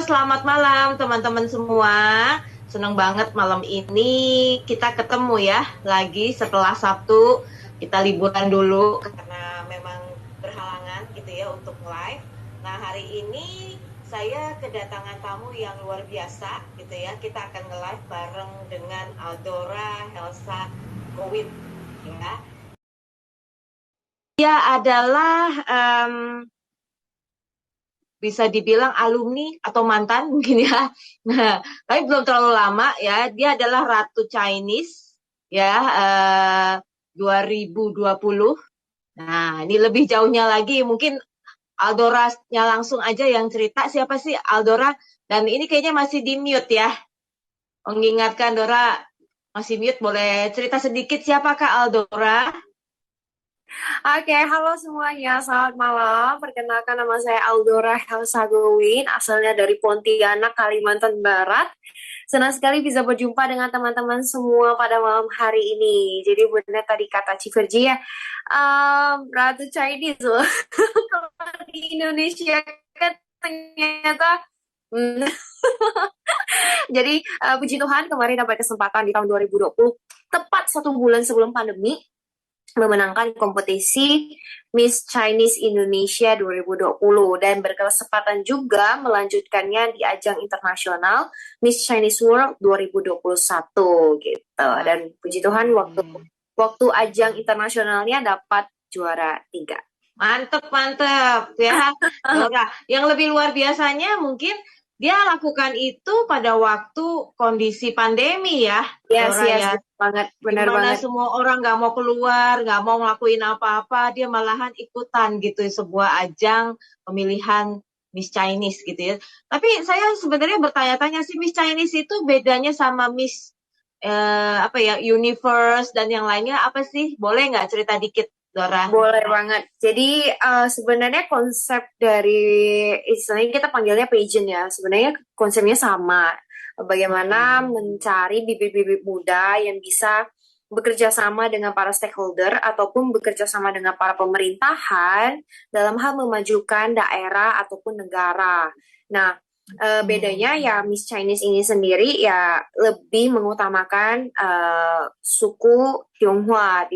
Selamat malam teman-teman semua. Senang banget malam ini kita ketemu ya lagi setelah Sabtu. Kita liburan dulu karena memang berhalangan gitu ya untuk live. Nah, hari ini saya kedatangan tamu yang luar biasa gitu ya. Kita akan nge-live bareng dengan Aldora Helsa Gowin ya. Dia adalah bisa dibilang alumni atau mantan mungkin ya. Nah, tapi belum terlalu lama ya. Dia adalah Ratu Chinese ya 2020. Nah, ini lebih jauhnya lagi mungkin Aldora-nya langsung aja yang cerita siapa sih Aldora, dan ini kayaknya masih di mute ya. Mengingatkan Dora masih mute, boleh cerita sedikit siapakah Aldora? Oke, halo semuanya. Selamat malam. Perkenalkan nama saya Aldora Helsagowin, asalnya dari Pontianak, Kalimantan Barat. Senang sekali bisa berjumpa dengan teman-teman semua pada malam hari ini. Jadi benar tadi kata Civerji ya, Ratu Chinese loh. Kalau di Indonesia kan ternyata hmm, jadi puji Tuhan kemarin dapat kesempatan di tahun 2020, tepat 1 bulan sebelum pandemi, memenangkan kompetisi Miss Chinese Indonesia 2020 dan berkesempatan juga melanjutkannya di ajang internasional Miss Chinese World 2021 gitu. Dan puji Tuhan waktu waktu ajang internasionalnya dapat juara 3. Mantep, mantep ya, Dora. Yang lebih luar biasanya mungkin dia lakukan itu pada waktu kondisi pandemi ya, Yes, Dora yes, ya. benar banget, Di benar mana banget. semua orang nggak mau keluar, nggak mau ngelakuin apa-apa, dia malahan ikutan gitu sebuah ajang pemilihan Miss Chinese gitu ya. Tapi saya sebenarnya bertanya-tanya sih, Miss Chinese itu bedanya sama Miss apa ya, Universe dan yang lainnya apa sih? Boleh nggak cerita dikit, Dora? Boleh banget. Jadi sebenarnya konsep dari istilahnya kita panggilnya pageant ya. Sebenarnya konsepnya sama. Bagaimana mencari bibit-bibit muda yang bisa bekerja sama dengan para stakeholder ataupun bekerja sama dengan para pemerintahan dalam hal memajukan daerah ataupun negara. Nah, bedanya ya Miss Chinese ini sendiri ya lebih mengutamakan suku Tionghoa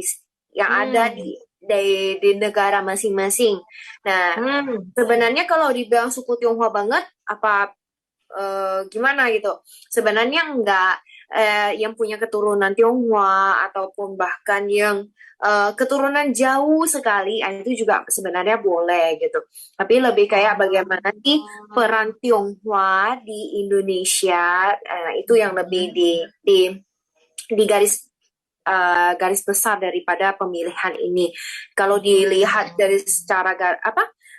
yang ada Hmm. di negara masing-masing. Nah, Hmm. sebenarnya kalau dibilang suku Tionghoa banget, apa gimana gitu? Sebenarnya enggak, yang punya keturunan Tionghoa ataupun bahkan yang keturunan jauh sekali, itu juga sebenarnya boleh gitu. Tapi lebih kayak bagaimana sih peran Tionghoa di Indonesia, itu yang lebih di garis besar daripada pemilihan ini. Kalau dilihat dari secara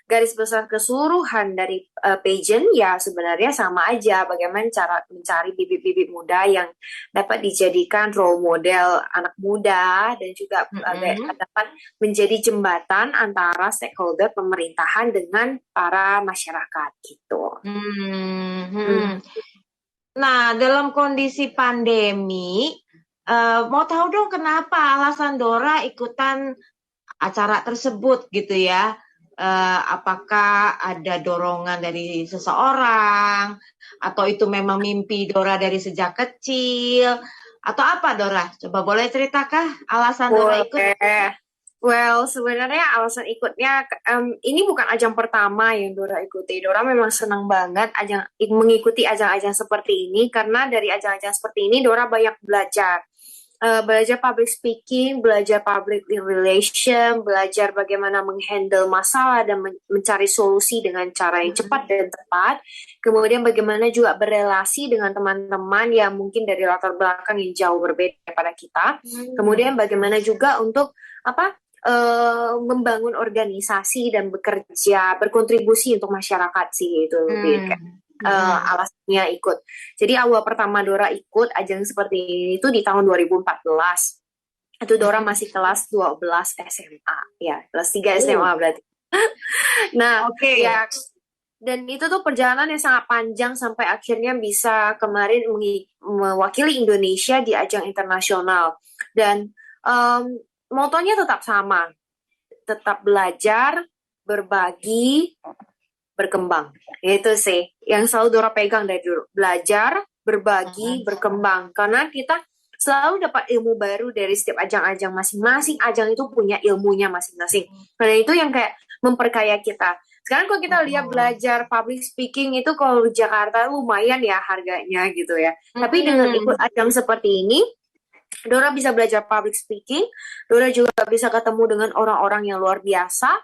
garis besar keseluruhan dari pageant ya sebenarnya sama aja bagaimana cara mencari bibit-bibit muda yang dapat dijadikan role model anak muda dan juga Hmm. dapat menjadi jembatan antara stakeholder pemerintahan dengan para masyarakat gitu. Hmm. Hmm. Hmm. Nah, dalam kondisi pandemi, mau tahu dong kenapa alasan Dora ikutan acara tersebut gitu ya? Apakah ada dorongan dari seseorang, atau itu memang mimpi Dora dari sejak kecil, atau apa Dora? Coba boleh ceritakah alasan Dora ikut? Boleh. Well, sebenarnya alasan ikutnya ini bukan ajang pertama yang Dora ikuti. Dora memang senang banget mengikuti ajang-ajang seperti ini karena dari ajang-ajang seperti ini Dora banyak belajar. Belajar public speaking, belajar public relation, belajar bagaimana menghandle masalah dan mencari solusi dengan cara yang cepat dan tepat. Kemudian bagaimana juga berelasi dengan teman-teman yang mungkin dari latar belakang yang jauh berbeda daripada kita. Hmm. Kemudian bagaimana juga untuk apa membangun organisasi dan bekerja berkontribusi untuk masyarakat sih itu lebih kayak Hmm. Hmm. alasannya ikut. Jadi awal pertama Dora ikut ajang seperti ini itu di tahun 2014. Itu Dora masih kelas 12 SMA, ya, kelas 3 SMA Oh, berarti. Nah, oke. ya dan itu tuh perjalanan yang sangat panjang sampai akhirnya bisa kemarin mewakili Indonesia di ajang internasional. Dan motonya tetap sama, tetap belajar, berbagi, berkembang. Itu sih. yang selalu Dora pegang dari dulu. Belajar, berbagi, berkembang. Karena kita selalu dapat ilmu baru dari setiap ajang-ajang masing-masing. Ajang itu punya ilmunya masing-masing. Karena itu yang kayak memperkaya kita. Sekarang kalau kita lihat belajar public speaking itu kalau di Jakarta lumayan ya harganya gitu ya. Tapi dengan ikut ajang seperti ini, Dora bisa belajar public speaking, Dora juga bisa ketemu dengan orang-orang yang luar biasa,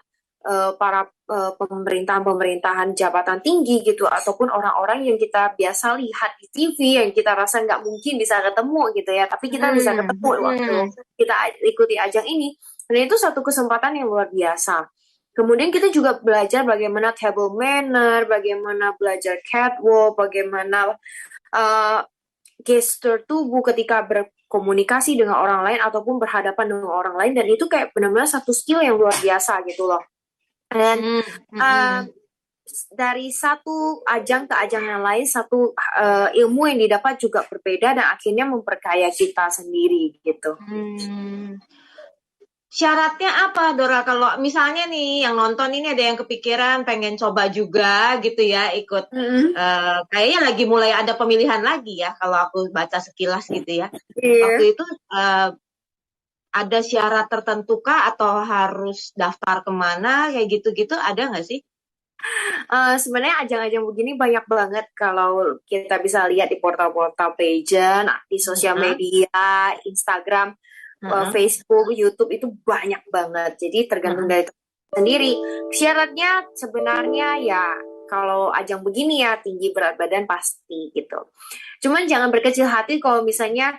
para pemerintahan-pemerintahan jabatan tinggi gitu, ataupun orang-orang yang kita biasa lihat di TV, yang kita rasa nggak mungkin bisa ketemu gitu ya, tapi kita bisa ketemu waktu kita ikuti ajang ini. Dan itu satu kesempatan yang luar biasa. Kemudian kita juga belajar bagaimana table manner, bagaimana belajar catwalk, bagaimana gesture tubuh ketika berkomunikasi dengan orang lain ataupun berhadapan dengan orang lain, dan itu kayak benar-benar satu skill yang luar biasa gitu loh. Dan dari satu ajang ke ajang yang lain, satu ilmu yang didapat juga berbeda dan akhirnya memperkaya kita sendiri gitu. Syaratnya apa, Dora? Kalau misalnya nih yang nonton ini ada yang kepikiran pengen coba juga gitu ya, ikut. Kayaknya lagi mulai ada pemilihan lagi ya, kalau aku baca sekilas gitu ya. Waktu itu ada syarat tertentu kah atau harus daftar kemana kayak gitu-gitu, ada nggak sih? Sebenarnya ajang-ajang begini banyak banget kalau kita bisa lihat di portal-portal pageant, di sosial media, Instagram, Facebook, YouTube itu banyak banget. Jadi tergantung dari sendiri. Syaratnya sebenarnya ya kalau ajang begini ya tinggi, berat badan pasti gitu. Cuman jangan berkecil hati kalau misalnya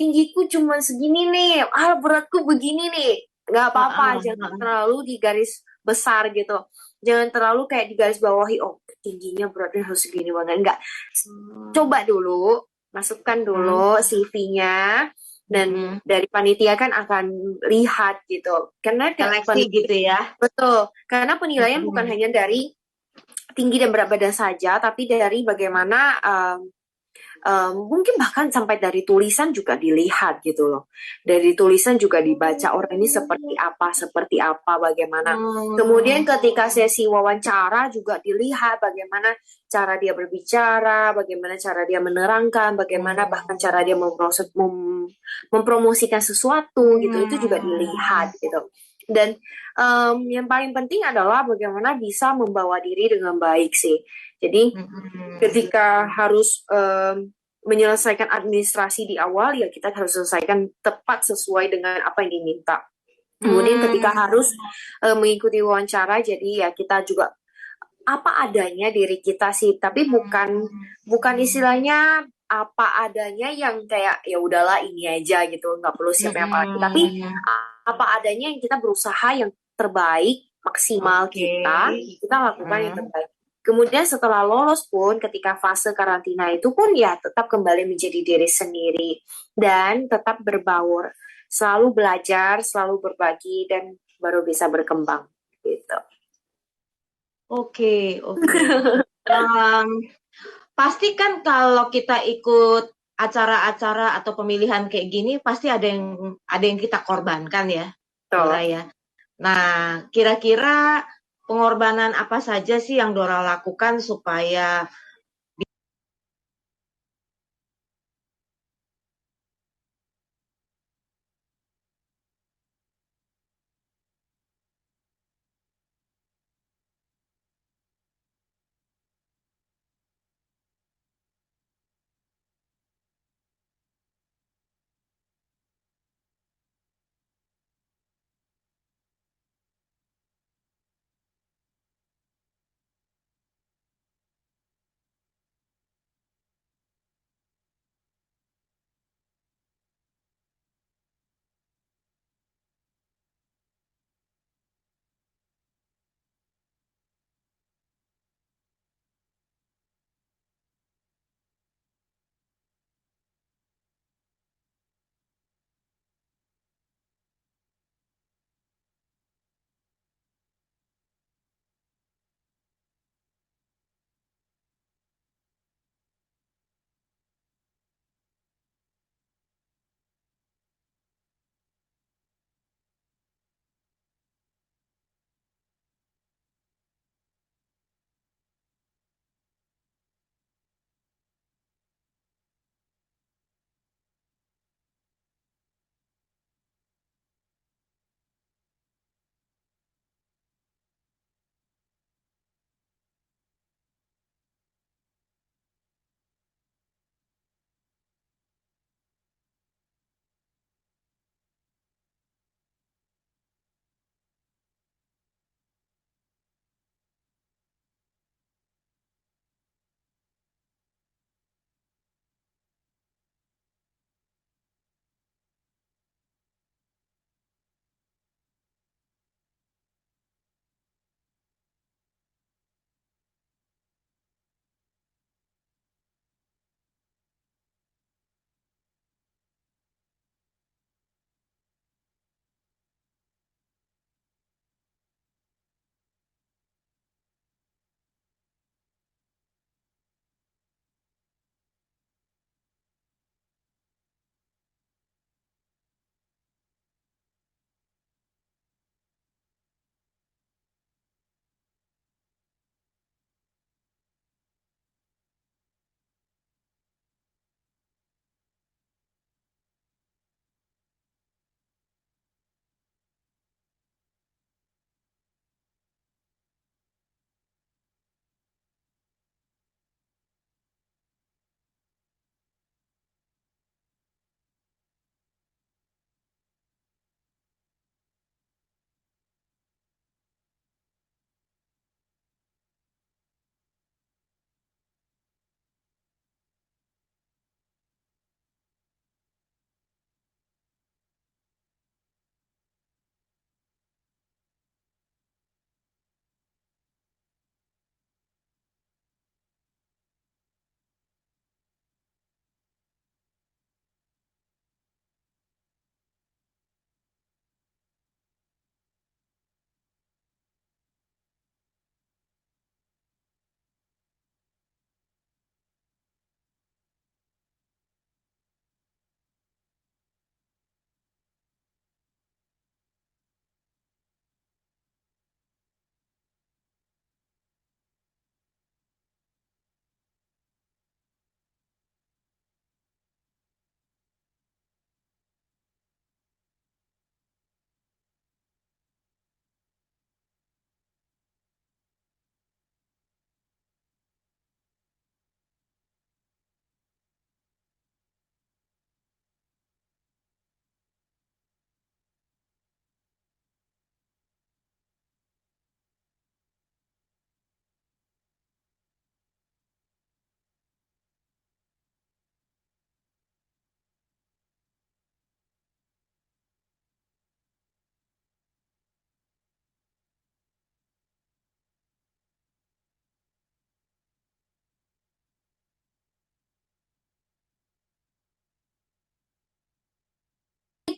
tinggiku cuma segini nih, beratku begini nih. Nggak apa-apa, jangan terlalu di garis besar gitu. Jangan terlalu kayak di garis bawahi, oh tingginya beratnya harus segini banget. Enggak. Coba dulu, masukkan dulu CV-nya, dan dari panitia kan akan lihat gitu. Karena seleksi gitu ya. Betul. Karena penilaian bukan hanya dari tinggi dan berat badan saja, tapi dari bagaimana mungkin bahkan sampai dari tulisan juga dilihat gitu loh. Dari tulisan juga dibaca orang ini seperti apa, bagaimana. Kemudian ketika sesi wawancara juga dilihat bagaimana cara dia berbicara, bagaimana cara dia menerangkan, bagaimana bahkan cara dia mempromosikan sesuatu gitu, itu juga dilihat gitu. Dan yang paling penting adalah bagaimana bisa membawa diri dengan baik sih. Jadi ketika harus menyelesaikan administrasi di awal, ya kita harus selesaikan tepat sesuai dengan apa yang diminta. Kemudian ketika harus mengikuti wawancara, jadi ya kita juga apa adanya diri kita sih, tapi bukan istilahnya apa adanya yang kayak ya udahlah ini aja gitu, nggak perlu siapnya apa lagi, tapi apa adanya yang kita berusaha yang terbaik maksimal kita lakukan yang terbaik. Kemudian setelah lolos pun, ketika fase karantina itu pun ya tetap kembali menjadi diri sendiri dan tetap berbaur, selalu belajar, selalu berbagi, dan baru bisa berkembang gitu. Oke. Pasti kan kalau kita ikut acara-acara atau pemilihan kayak gini, pasti ada yang kita korbankan ya, Dora ya. Nah, kira-kira pengorbanan apa saja sih yang Dora lakukan supaya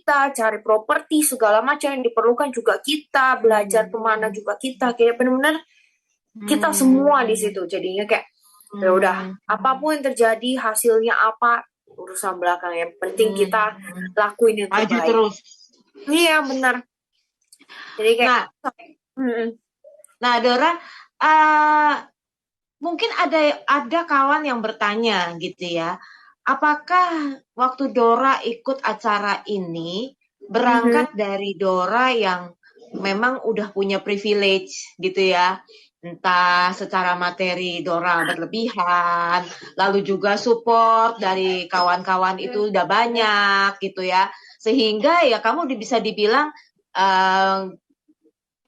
kita, cari properti segala macam yang diperlukan juga kita, belajar kemana juga kita, kayak benar-benar kita semua di situ. Jadinya kayak ya udah, apapun yang terjadi, hasilnya apa urusan belakang, yang penting kita lakuin yang Maju terbaik. terus. Iya benar. Jadi kayak Nah, Dora, mungkin ada kawan yang bertanya gitu ya, apakah waktu Dora ikut acara ini berangkat dari Dora yang memang udah punya privilege gitu ya, entah secara materi Dora berlebihan, lalu juga support dari kawan-kawan itu udah banyak gitu ya, sehingga ya kamu bisa dibilang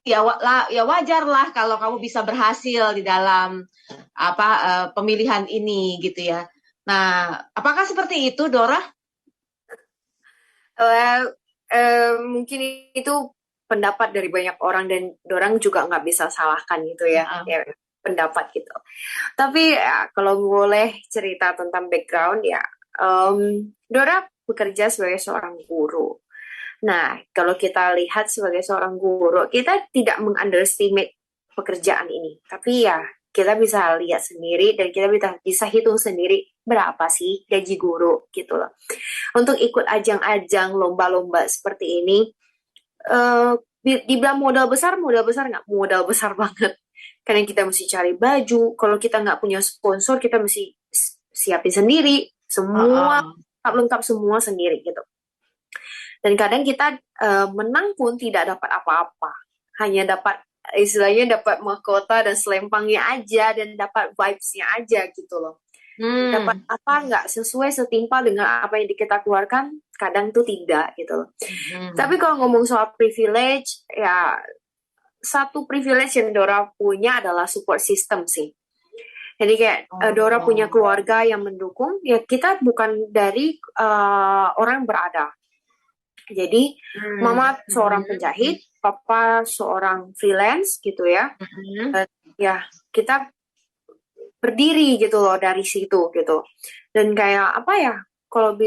ya wajar lah kalau kamu bisa berhasil di dalam pemilihan ini gitu ya. Nah, apakah seperti itu, Dora? Mungkin itu pendapat dari banyak orang dan orang juga nggak bisa salahkan gitu ya, ya pendapat gitu. Tapi ya, kalau boleh cerita tentang background ya, Dora bekerja sebagai seorang guru. Nah, kalau kita lihat sebagai seorang guru, kita tidak mengunderestimate pekerjaan ini. Tapi ya, kita bisa lihat sendiri dan kita bisa hitung sendiri berapa sih gaji guru gitu loh. Untuk ikut ajang-ajang lomba-lomba seperti ini, dibilang modal besar nggak? Modal besar banget. Karena kita mesti cari baju, kalau kita nggak punya sponsor, kita mesti siapin sendiri, semua lengkap semua sendiri gitu. Dan kadang kita menang pun tidak dapat apa-apa, hanya dapat istilahnya dapat mahkota dan selempangnya aja dan dapat vibes-nya aja gitu loh. Dapat apa nggak sesuai setimpal dengan apa yang kita keluarkan, kadang tuh tidak gitu loh. Tapi kalau ngomong soal privilege, ya satu privilege yang Dora punya adalah support system sih. Jadi kayak Dora punya keluarga yang mendukung, ya kita bukan dari orang berada. Jadi mama seorang penjahit, papa seorang freelance gitu ya. Ya kita berdiri gitu loh dari situ gitu. Dan kayak apa ya, kalau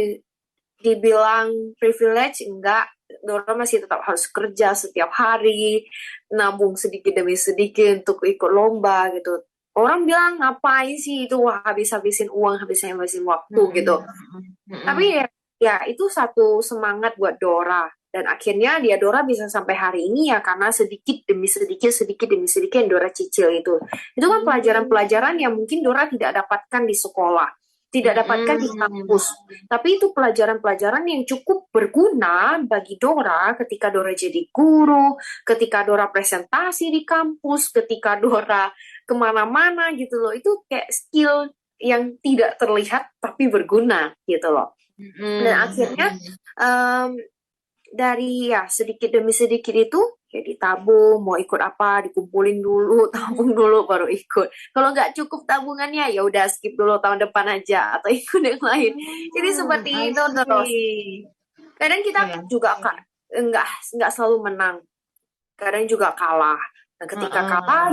dibilang privilege, enggak, Dora masih tetap harus kerja setiap hari, nabung sedikit demi sedikit untuk ikut lomba gitu. Orang bilang ngapain sih itu, wah habis-habisin uang, habis-habisin waktu gitu. Tapi ya itu satu semangat buat Dora. Dan akhirnya Dora bisa sampai hari ini ya karena sedikit demi sedikit yang Dora cicil itu. Itu kan pelajaran-pelajaran yang mungkin Dora tidak dapatkan di sekolah, tidak dapatkan di kampus. Tapi itu pelajaran-pelajaran yang cukup berguna bagi Dora ketika Dora jadi guru, ketika Dora presentasi di kampus, ketika Dora kemana-mana gitu loh. Itu kayak skill yang tidak terlihat tapi berguna gitu loh. Dan akhirnya dari ya sedikit demi sedikit itu ya ditabung, mau ikut apa dikumpulin dulu, tabung dulu baru ikut. Kalau nggak cukup tabungannya ya udah skip dulu tahun depan aja atau ikut yang lain. Jadi seperti itu terus. Kadang kita juga nggak selalu menang, kadang juga kalah. Dan ketika kalah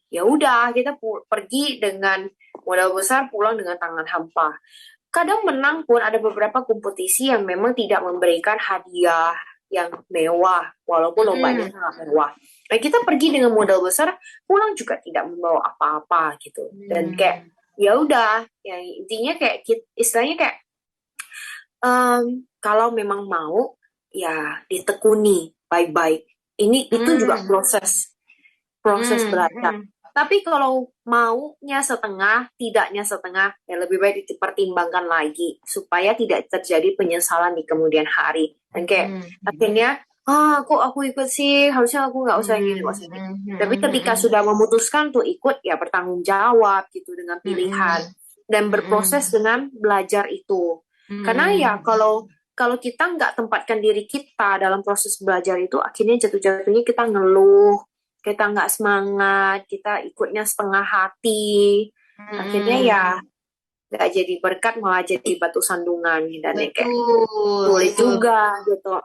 ya udah kita pergi dengan modal besar, pulang dengan tangan hampa. Kadang menang pun ada beberapa kompetisi yang memang tidak memberikan hadiah yang mewah, walaupun lombanya sangat mewah. Nah, kita pergi dengan modal besar, pulang juga tidak membawa apa-apa gitu. Dan kayak ya udah, ya intinya kayak istilahnya kayak kalau memang mau ya ditekuni baik-baik. Itu juga proses belajar. Tapi kalau maunya setengah, tidaknya setengah, ya lebih baik dipertimbangkan lagi supaya tidak terjadi penyesalan di kemudian hari. Dan kayak akhirnya, kok aku ikut sih, harusnya aku nggak usah ini, nggak usah ini. Tapi ketika sudah memutuskan tuh ikut, ya bertanggung jawab gitu dengan pilihan dan berproses dengan belajar itu. Karena ya kalau kita nggak tempatkan diri kita dalam proses belajar itu, akhirnya jatuh-jatuhnya kita ngeluh, kita nggak semangat, kita ikutnya setengah hati, akhirnya ya nggak jadi berkat, malah jadi batu sandungan dan kayak boleh juga gitu.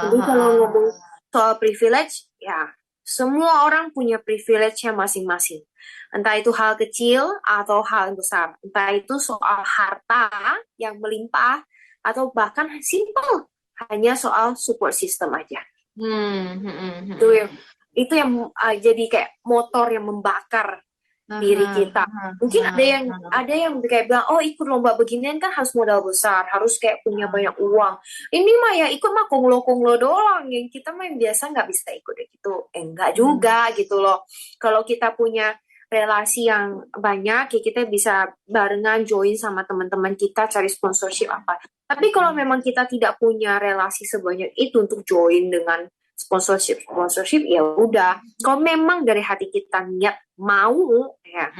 Jadi kalau ngomong soal privilege, ya semua orang punya privilege-nya masing-masing. Entah itu hal kecil atau hal besar, entah itu soal harta yang melimpah atau bahkan simple hanya soal support system aja. Itu hmm. yang jadi kayak motor yang membakar diri kita. Mungkin ada yang kayak bilang, oh ikut lomba beginian kan harus modal besar, harus kayak punya banyak uang. Ini mah ya ikut mah konglo-konglo doang, yang kita mah yang biasa nggak bisa ikut gitu. Enggak juga gitu loh. Kalau kita punya relasi yang banyak, ya kita bisa barengan join sama teman-teman kita cari sponsorship apa. Tapi kalau memang kita tidak punya relasi sebanyak itu untuk join dengan sponsorship ya udah, kalau memang dari hati kita niat mau ya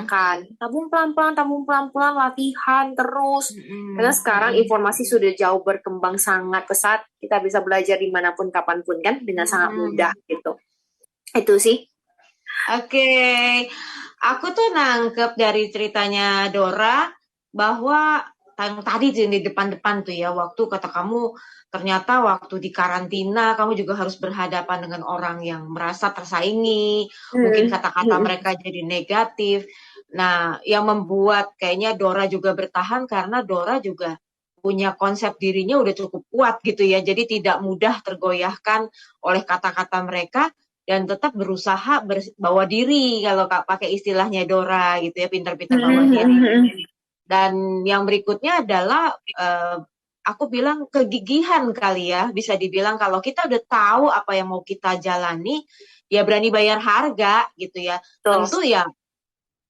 kan tabung pelan-pelan latihan terus, karena sekarang informasi sudah jauh berkembang sangat pesat, kita bisa belajar dimanapun kapanpun kan dengan sangat mudah gitu. Itu sih. Oke, aku tuh nangkep dari ceritanya Dora bahwa tadi di depan-depan tuh ya, waktu kata kamu ternyata waktu di karantina kamu juga harus berhadapan dengan orang yang merasa tersaingi, mungkin kata-kata mereka jadi negatif. Nah, yang membuat kayaknya Dora juga bertahan karena Dora juga punya konsep dirinya udah cukup kuat gitu ya, jadi tidak mudah tergoyahkan oleh kata-kata mereka dan tetap berusaha bawa diri kalau pakai istilahnya Dora gitu ya, pintar-pintar bawa diri. Dan yang berikutnya adalah aku bilang kegigihan kali ya, bisa dibilang kalau kita udah tahu apa yang mau kita jalani, ya berani bayar harga gitu ya. Tentu ya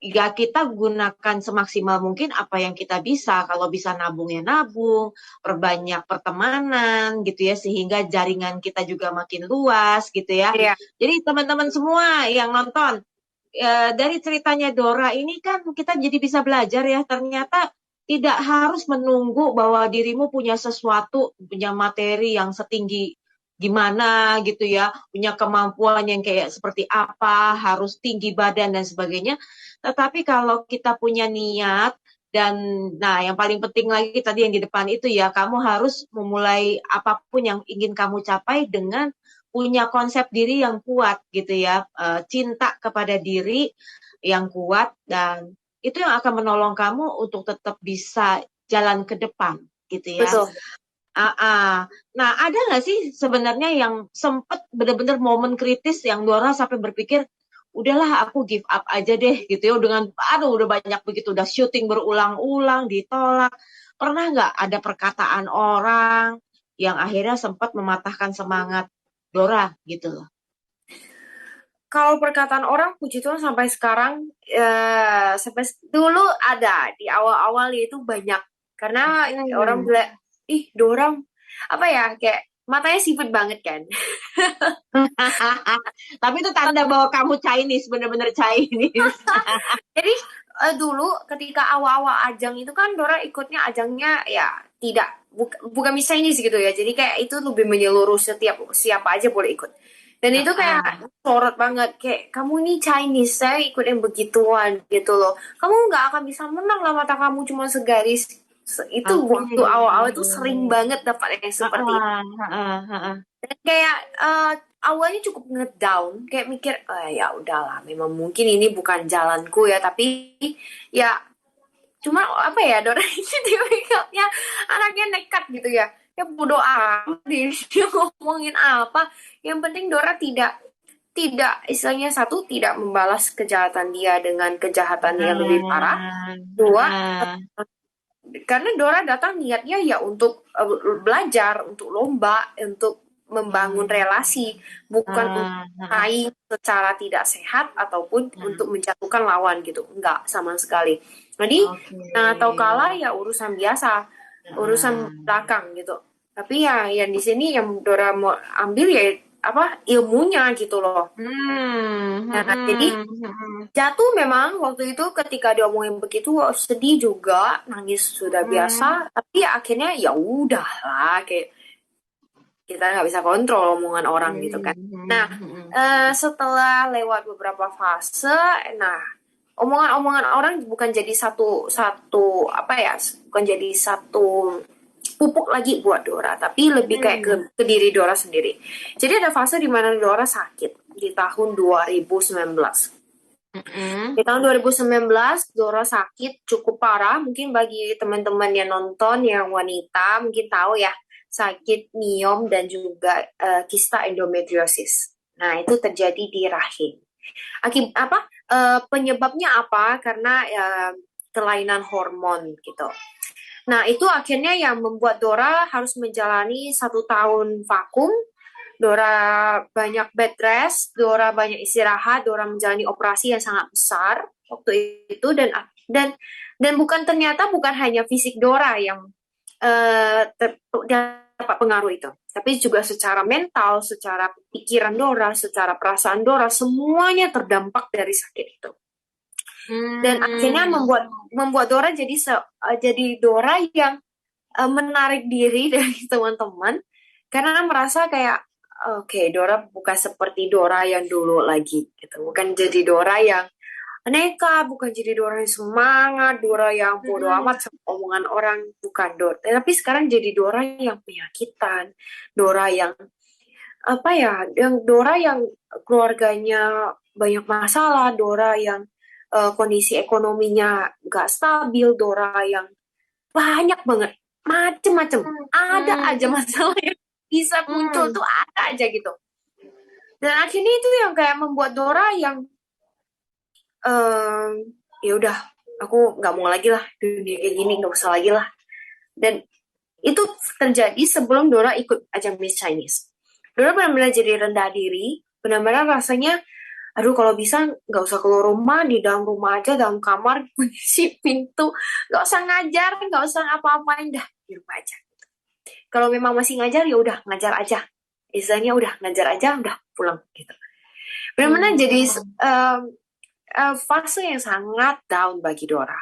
kita gunakan semaksimal mungkin apa yang kita bisa. Kalau bisa nabung ya nabung, perbanyak pertemanan gitu ya, sehingga jaringan kita juga makin luas gitu ya. Jadi teman-teman semua yang nonton, dari ceritanya Dora ini kan kita jadi bisa belajar ya, ternyata tidak harus menunggu bahwa dirimu punya sesuatu, punya materi yang setinggi gimana gitu ya, punya kemampuan yang kayak seperti apa, harus tinggi badan dan sebagainya. Tetapi kalau kita punya niat dan yang paling penting lagi tadi yang di depan itu ya, kamu harus memulai apapun yang ingin kamu capai dengan punya konsep diri yang kuat gitu ya, cinta kepada diri yang kuat, dan itu yang akan menolong kamu untuk tetap bisa jalan ke depan gitu ya. Betul. Nah, ada nggak sih sebenarnya yang sempat benar-benar momen kritis yang Dora sampai berpikir, udahlah aku give up aja deh gitu ya, dengan udah banyak begitu, udah syuting berulang-ulang ditolak. Pernah nggak ada perkataan orang yang akhirnya sempat mematahkan semangat Dora gitu loh? Kalau perkataan orang, puji Tuhan sampai sekarang, sampai dulu ada di awal-awal itu banyak, karena orang bilang, ih Dora apa ya, kayak matanya sipit banget kan. Tapi itu tanda bahwa kamu Chinese, bener-bener Chinese. Jadi dulu ketika awal-awal ajang itu kan Dora ikutnya ajangnya ya tidak bukan Miss Chinese gitu ya, jadi kayak itu lebih menyeluruh, siapa aja boleh ikut. Dan itu kayak sorot banget, kayak kamu nih Chinese, saya ikut yang begituan gitu loh. Kamu nggak akan bisa menang lah, mata kamu cuma segaris. Itu waktu awal-awal itu sering banget dapat yang seperti itu. Dan kayak awalnya cukup ngedown, kayak mikir, ya udahlah, memang mungkin ini bukan jalanku ya, tapi ya cuma apa ya, Dora ini tipikalnya anaknya nekat gitu ya. Ya bodo amat dia ngomongin apa, yang penting Dora tidak istilahnya, satu, tidak membalas kejahatan dia dengan kejahatan yang lebih parah. Dua, karena Dora datang niatnya ya untuk belajar, untuk lomba, untuk membangun relasi, bukan untuk saing secara tidak sehat ataupun untuk menjatuhkan lawan gitu, enggak sama sekali. Jadi atau kalah ya urusan biasa, urusan belakang gitu. Tapi ya yang di sini yang Dora mau ambil ya ilmunya gitu loh. Jadi jatuh memang waktu itu ketika diomongin begitu, sedih juga, nangis sudah biasa. Tapi ya akhirnya ya udahlah, kayak kita nggak bisa kontrol omongan orang gitu kan. Nah, setelah lewat beberapa fase, omongan-omongan orang bukan jadi satu bukan jadi satu pupuk lagi buat Dora, tapi lebih kayak ke diri Dora sendiri. Jadi ada fase di mana Dora sakit di tahun 2019. Di tahun 2019 Dora sakit cukup parah. Mungkin bagi teman-teman yang nonton yang wanita mungkin tahu ya, sakit miom dan juga kista endometriosis. Nah, itu terjadi di rahim. Penyebabnya apa? Karena kelainan hormon gitu. Nah, itu akhirnya yang membuat Dora harus menjalani 1 tahun vakum. Dora banyak bed rest, Dora banyak istirahat, Dora menjalani operasi yang sangat besar waktu itu dan bukan hanya fisik Dora yang dapat pengaruh itu, tapi juga secara mental, secara pikiran Dora, secara perasaan Dora, semuanya terdampak dari sakit itu. Dan akhirnya membuat Dora jadi Dora yang menarik diri dari teman-teman karena merasa kayak oke, Dora bukan seperti Dora yang dulu lagi gitu, bukan jadi Dora yang aneka, bukan jadi Dora yang semangat, Dora yang bodoh amat sama omongan orang, bukan Dora. Tapi sekarang jadi Dora yang penyakitan, Dora yang Dora yang keluarganya banyak masalah, Dora yang kondisi ekonominya nggak stabil, Dora yang banyak banget, macem-macem, ada aja masalah yang bisa muncul tuh ada aja gitu. Dan akhirnya itu yang kayak membuat Dora yang ya udah, aku nggak mau lagi lah dunia kayak gini, nggak usah lagi lah. Dan itu terjadi sebelum Dora ikut ajang Miss Chinese. Dora benar-benar jadi rendah diri, benar-benar rasanya, aduh kalau bisa nggak usah keluar rumah, di dalam rumah aja, dalam kamar, kunci pintu, nggak usah ngajar, nggak usah apa-apain, dah di rumah aja. Kalau memang masih ngajar, ya udah ngajar aja. Istilahnya udah ngajar aja, udah pulang gitu. Benar-benar jadi fase yang sangat down bagi Dora.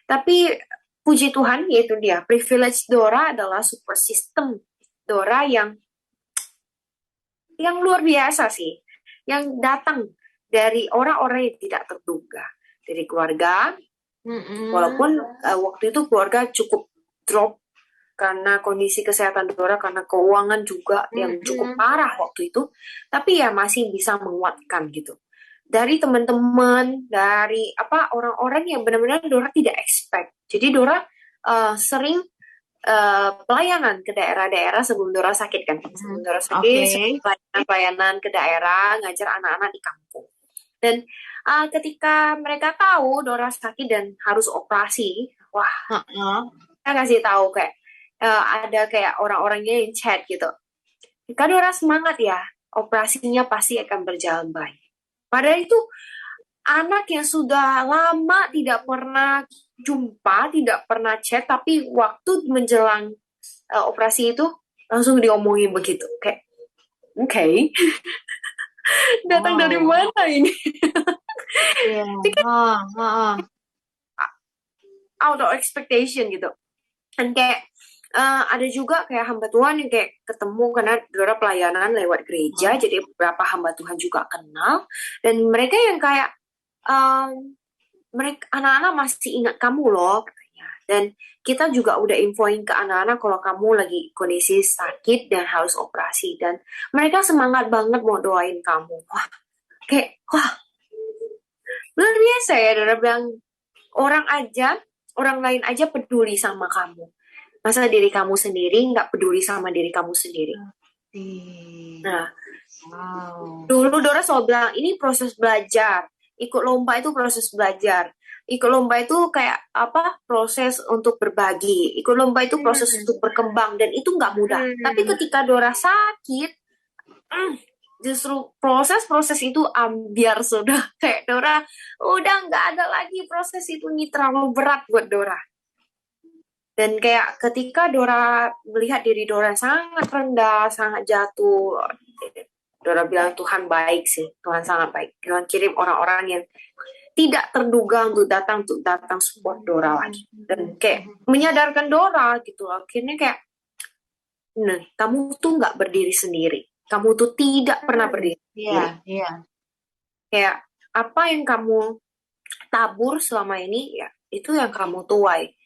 Tapi puji Tuhan, yaitu dia, privilege Dora adalah support system Dora yang luar biasa sih, yang datang dari orang-orang yang tidak terduga, dari keluarga. Walaupun waktu itu keluarga cukup drop karena kondisi kesehatan Dora, karena keuangan juga yang cukup parah waktu itu, tapi ya masih bisa menguatkan gitu. Dari teman-teman, dari orang-orang yang benar-benar Dora tidak expect. Jadi Dora sering pelayanan ke daerah-daerah sebelum Dora sakit kan. Sebelum Dora sakit, pelayanan ke daerah, ngajar anak-anak di kampung. Dan ketika mereka tahu Dora sakit dan harus operasi, wah, saya kasih tahu kayak ada kayak orang-orangnya yang chat gitu. Kak Dora semangat ya, operasinya pasti akan berjalan baik. Padahal itu anak yang sudah lama tidak pernah jumpa, tidak pernah chat, tapi waktu menjelang operasi itu langsung diomongin begitu. Kayak, oke. Datang dari mana ini? Out of expectation gitu. Dan kayak ada juga kayak hamba Tuhan yang kayak ketemu karena Dora pelayanan lewat gereja, jadi beberapa hamba Tuhan juga kenal, dan mereka yang kayak mereka anak-anak masih ingat kamu loh katanya, dan kita juga udah infoin ke anak-anak kalau kamu lagi kondisi sakit dan harus operasi, dan mereka semangat banget mau doain kamu. Wah, luar biasa ya. Dora bilang orang lain aja peduli sama kamu. Masa diri kamu sendiri nggak peduli sama diri kamu sendiri? Nah, dulu Dora selalu bilang, ini proses belajar. Ikut lomba itu proses belajar. Ikut lomba itu kayak proses untuk berbagi. Ikut lomba itu proses untuk berkembang. Dan itu nggak mudah. Tapi ketika Dora sakit, justru proses itu ambiar sudah. Kayak Dora, udah nggak ada lagi proses itu, ini terlalu berat buat Dora. Dan kayak ketika Dora melihat diri Dora sangat rendah, sangat jatuh, Dora bilang Tuhan baik sih, Tuhan sangat baik. Tuhan kirim orang-orang yang tidak terduga untuk datang support Dora lagi. Dan kayak menyadarkan Dora gitu. Akhirnya kayak, nih, kamu tuh nggak berdiri sendiri. Kamu tuh tidak pernah berdiri sendiri. Kayak apa yang kamu tabur selama ini, ya itu yang kamu tuai.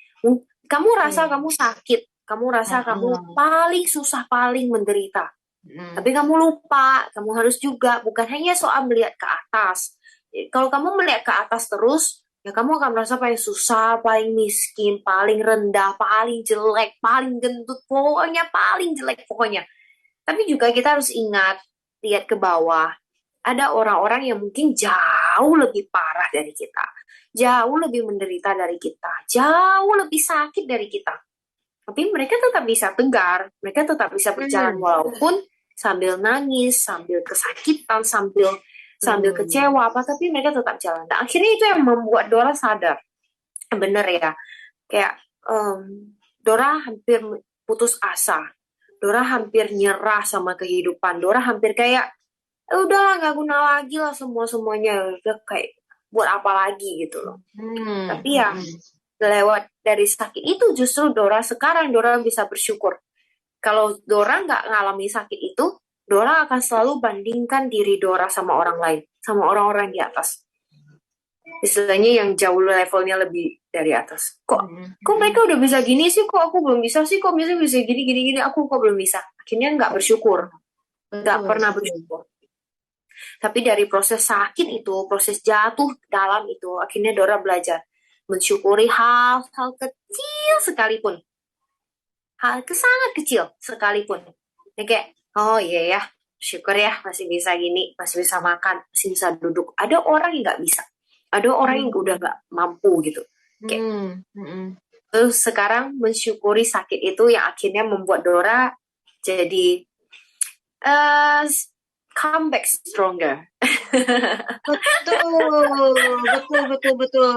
Kamu rasa kamu sakit, kamu rasa kamu paling susah, paling menderita. Tapi kamu lupa, kamu harus juga, bukan hanya soal melihat ke atas. Kalau kamu melihat ke atas terus, ya kamu akan merasa paling susah, paling miskin, paling rendah, paling jelek, paling gendut, pokoknya paling jelek pokoknya. Tapi juga kita harus ingat, lihat ke bawah. Ada orang-orang yang mungkin jauh lebih parah dari kita, jauh lebih menderita dari kita, jauh lebih sakit dari kita. Tapi mereka tetap bisa tegar, mereka tetap bisa berjalan Hmm, walaupun sambil nangis, sambil kesakitan, sambil tuh. kecewa apa, tapi mereka tetap jalan. Dan akhirnya itu yang membuat Dora sadar, bener ya, kayak Dora hampir putus asa, Dora hampir nyerah sama kehidupan, Dora hampir kayak udahlah nggak guna lagi lah semuanya, udah kayak buat apa lagi gitu loh. Hmm, Tapi hmm, ya hmm. lewat dari sakit itu justru sekarang Dora bisa bersyukur. Kalau Dora nggak ngalami sakit itu, Dora akan selalu bandingkan diri Dora sama orang lain, sama orang-orang di atas. Istilahnya yang jauh levelnya lebih dari atas. Hmm, Kok hmm. mereka udah bisa gini sih, kok aku belum bisa sih, kok bisa gini gini gini, aku kok belum bisa. Akhirnya nggak bersyukur, nggak Betul, pernah betul. bersyukur. Tapi dari proses sakit itu, proses jatuh dalam itu, akhirnya Dora belajar mensyukuri hal-hal kecil sekalipun, hal sangat kecil sekalipun. Ya kayak, oh iya ya, syukur ya masih bisa gini, masih bisa makan, masih bisa duduk. Ada orang yang nggak bisa, ada orang yang udah Hmm, nggak mampu gitu. Kayak, hmm, hmm. terus sekarang mensyukuri sakit itu yang akhirnya membuat Dora jadi uh, come back stronger. Betul, betul, betul, betul.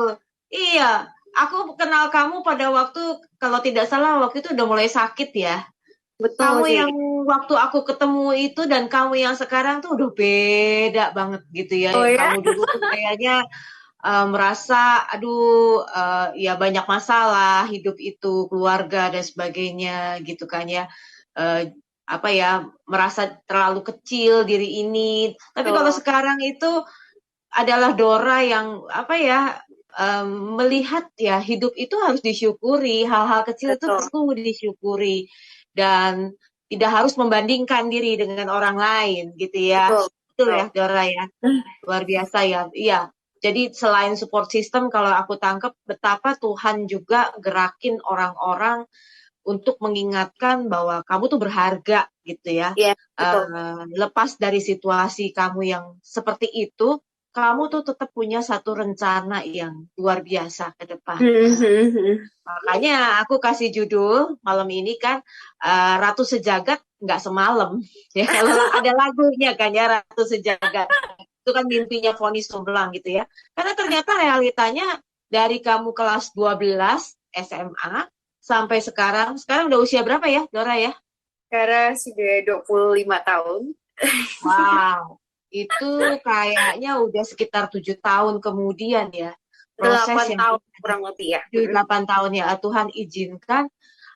Iya, aku kenal kamu pada waktu, kalau tidak salah waktu itu udah mulai sakit ya. Betul Kamu sih. yang waktu aku ketemu itu dan kamu yang sekarang tuh udah beda banget gitu ya. Oh Yang ya? kamu dulu tuh kayaknya merasa, aduh, ya banyak masalah hidup itu, keluarga dan sebagainya gitu kan ya. Eh, apa ya, merasa terlalu kecil diri ini. Tapi kalau Betul, sekarang itu adalah Dora yang apa ya, melihat ya hidup itu harus disyukuri, hal-hal kecil itu betul, perlu disyukuri dan tidak harus membandingkan diri dengan orang lain gitu ya. betul, Betul betul. ya Dora ya, luar biasa ya. Iya. Jadi selain support system, kalau aku tangkap betapa Tuhan juga gerakin orang-orang untuk mengingatkan bahwa kamu tuh berharga gitu ya. Iya, betul. Lepas dari situasi kamu yang seperti itu, kamu tuh tetap punya satu rencana yang luar biasa ke depan. Makanya aku kasih judul malam ini kan, Ratu Sejagat nggak semalam. Ya kalau ada lagunya kan ya, Ratu Sejagat. Itu kan mimpinya Foni Sumblang gitu ya. Karena ternyata realitanya dari kamu kelas 12 SMA sampai sekarang udah usia berapa ya, Dora ya? Karena sudah 25 tahun. Wow, itu kayaknya udah sekitar 7 tahun kemudian ya. Proses 8 yang tahun kurang lebih ya. 8 tahun ya, Tuhan izinkan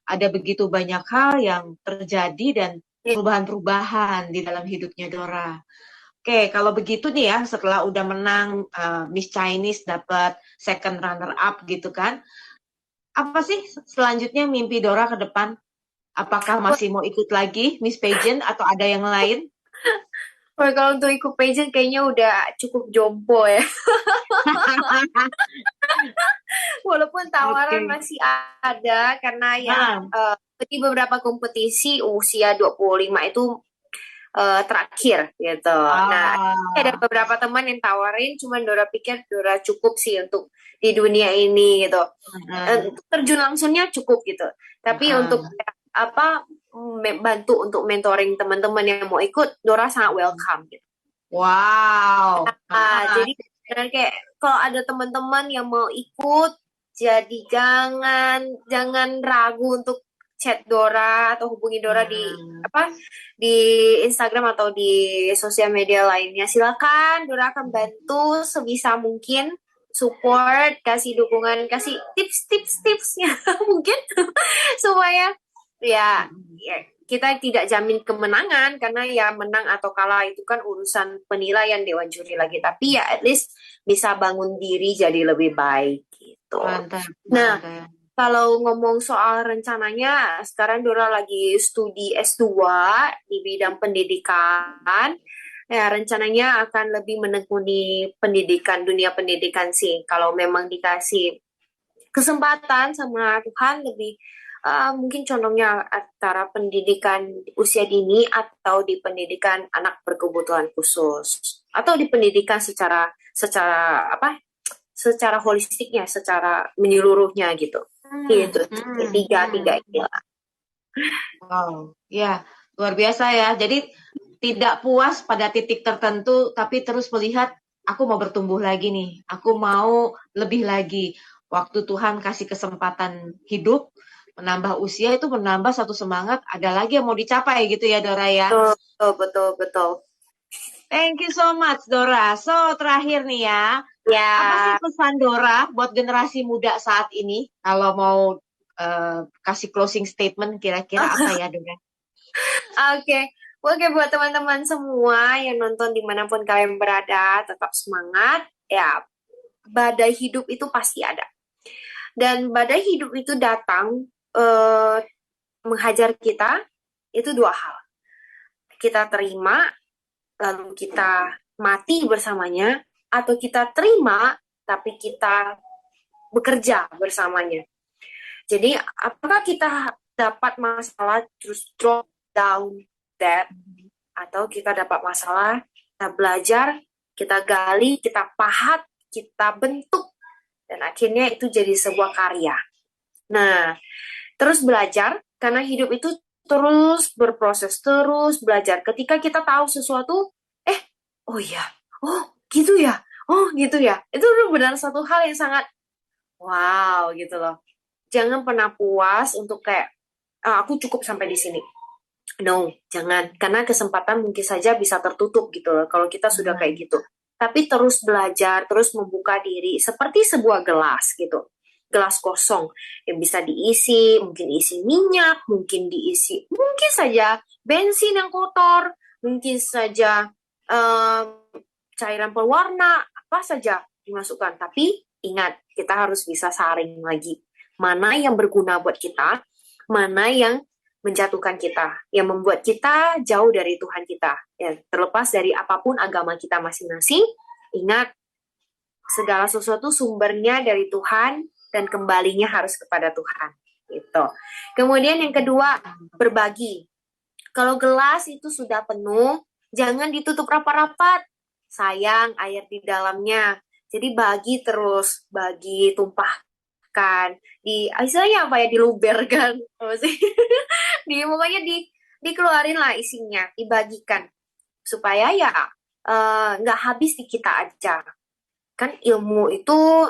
ada begitu banyak hal yang terjadi dan Iya. perubahan-perubahan di dalam hidupnya Dora. Oke, kalau begitu nih ya, setelah udah menang Miss Chinese, dapat second runner up gitu kan, apa sih selanjutnya mimpi Dora ke depan? Apakah Wah, masih mau ikut lagi Miss Pageant atau ada yang lain? wah, kalau untuk ikut pageant kayaknya udah cukup jompo ya. Walaupun tawaran Oke. masih ada karena ya Ah, di beberapa kompetisi usia 25 itu terakhir gitu. Nah, ada ah, beberapa teman yang tawarin, cuman Dora pikir Dora cukup sih untuk di dunia ini gitu. ah, Terjun langsungnya cukup gitu. Tapi untuk ah. apa bantu untuk mentoring teman-teman yang mau ikut, Dora sangat welcome gitu. Wow. Ah, Jadi benar kayak kalau ada teman-teman yang mau ikut, jadi jangan ragu untuk chat Dora atau hubungi Dora di ah. apa di Instagram atau di sosial media lainnya. Silakan, Dora akan bantu sebisa mungkin support, kasih dukungan, kasih tips-tipsnya mungkin supaya ya kita tidak jamin kemenangan karena ya menang atau kalah itu kan urusan penilaian dewan juri lagi, tapi ya at least bisa bangun diri jadi lebih baik gitu. Mantap, Nah, mantap. kalau ngomong soal rencananya, sekarang Dora lagi studi S2 di bidang pendidikan. Ya, rencananya akan lebih menekuni pendidikan, dunia pendidikan sih. Kalau memang dikasih kesempatan sama Tuhan lebih mungkin condongnya antara pendidikan usia dini atau di pendidikan anak berkebutuhan khusus atau di pendidikan secara secara apa secara holistiknya, secara menyeluruhnya gitu. Itu tiga tiga Hmm. ini. Wow, ya luar biasa ya. Jadi tidak puas pada titik tertentu, tapi terus melihat aku mau bertumbuh lagi nih. Aku mau lebih lagi. Waktu Tuhan kasih kesempatan hidup, menambah usia itu menambah satu semangat. Ada lagi yang mau dicapai gitu ya, Dora ya. Betul, betul, betul, betul. Thank you so much, Dora. So terakhir nih ya, apa sih Ya, pesan Dora buat generasi muda saat ini? Kalau mau kasih closing statement, kira-kira apa ya, Dora? oke. Oke, buat teman-teman semua yang nonton dimanapun kalian berada, tetap semangat. Ya, badai hidup itu pasti ada. Dan badai hidup itu datang menghajar kita, itu dua hal. Kita terima, lalu kita mati bersamanya, atau kita terima, tapi kita bekerja bersamanya. Jadi, apakah kita dapat masalah terus drop down that, atau kita dapat masalah, kita belajar, kita gali, kita pahat, kita bentuk, dan akhirnya itu jadi sebuah karya. Nah, terus belajar, karena hidup itu terus berproses, terus belajar. Ketika kita tahu sesuatu, oh iya, oh gitu ya, oh gitu ya. Itu benar satu hal yang sangat wow gitu loh. Jangan pernah puas untuk kayak, aku cukup sampai di sini. No, jangan. Karena kesempatan mungkin saja bisa tertutup gitu loh kalau kita sudah kayak gitu. Tapi terus belajar, terus membuka diri seperti sebuah gelas gitu. Gelas kosong yang bisa diisi, mungkin isi minyak, mungkin diisi, mungkin saja bensin yang kotor, mungkin saja um, cairan pewarna, apa saja dimasukkan. Tapi ingat, kita harus bisa saring lagi. Mana yang berguna buat kita, mana yang menjatuhkan kita, yang membuat kita jauh dari Tuhan kita. Ya, terlepas dari apapun agama kita masing-masing, ingat segala sesuatu sumbernya dari Tuhan dan kembalinya harus kepada Tuhan. Gitu. Kemudian yang kedua, berbagi. Kalau gelas itu sudah penuh, jangan ditutup rapat-rapat. Sayang air di dalamnya. Jadi bagi terus, bagi tumpahkan. Di istilahnya apa ya, diluberkan. Apa sih? Pokoknya dikeluarin lah isinya, dibagikan supaya ya nggak habis di kita aja. Kan ilmu itu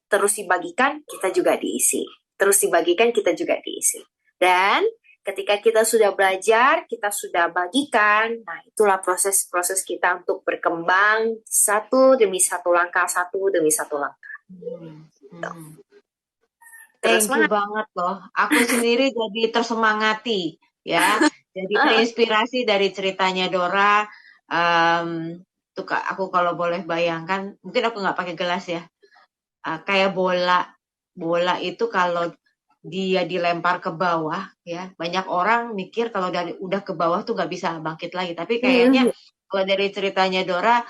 terus dibagikan, kita juga diisi. Terus dibagikan, kita juga diisi. Dan ketika kita sudah belajar, kita sudah bagikan, nah itulah proses-proses kita untuk berkembang satu demi satu langkah, satu demi satu langkah. Terus Thank you banget loh. Aku sendiri jadi tersemangati ya. Jadi terinspirasi dari ceritanya Dora. Tuh aku kalau boleh bayangkan, mungkin aku nggak pakai gelas ya. Kayak bola. Bola itu kalau dia dilempar ke bawah ya, banyak orang mikir kalau dari udah ke bawah tuh nggak bisa bangkit lagi. Tapi kayaknya kalau dari ceritanya Dora,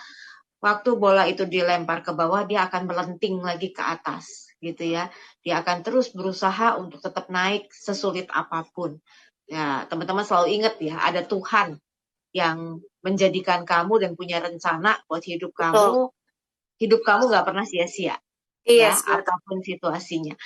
waktu bola itu dilempar ke bawah, dia akan melenting lagi ke atas gitu ya. Dia akan terus berusaha untuk tetap naik sesulit apapun. Ya, teman-teman selalu ingat ya, ada Tuhan yang menjadikan kamu dan punya rencana buat hidup kamu. Hidup kamu nggak pernah sia-sia. Ya, Yes, apapun situasinya.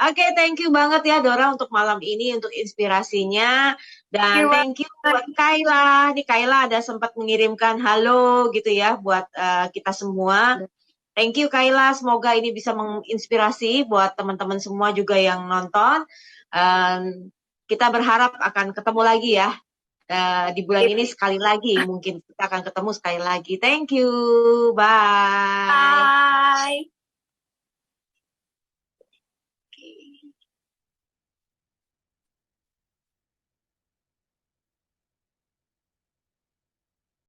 Oke, thank you banget ya Dora untuk malam ini, untuk inspirasinya. Dan thank you buat Kayla. Nih Kayla ada sempat mengirimkan halo gitu ya buat kita semua. Thank you Kayla, semoga ini bisa menginspirasi buat teman-teman semua juga yang nonton. Kita berharap akan ketemu lagi ya di bulan ini sekali lagi. Mungkin kita akan ketemu sekali lagi. Thank you, bye. Bye.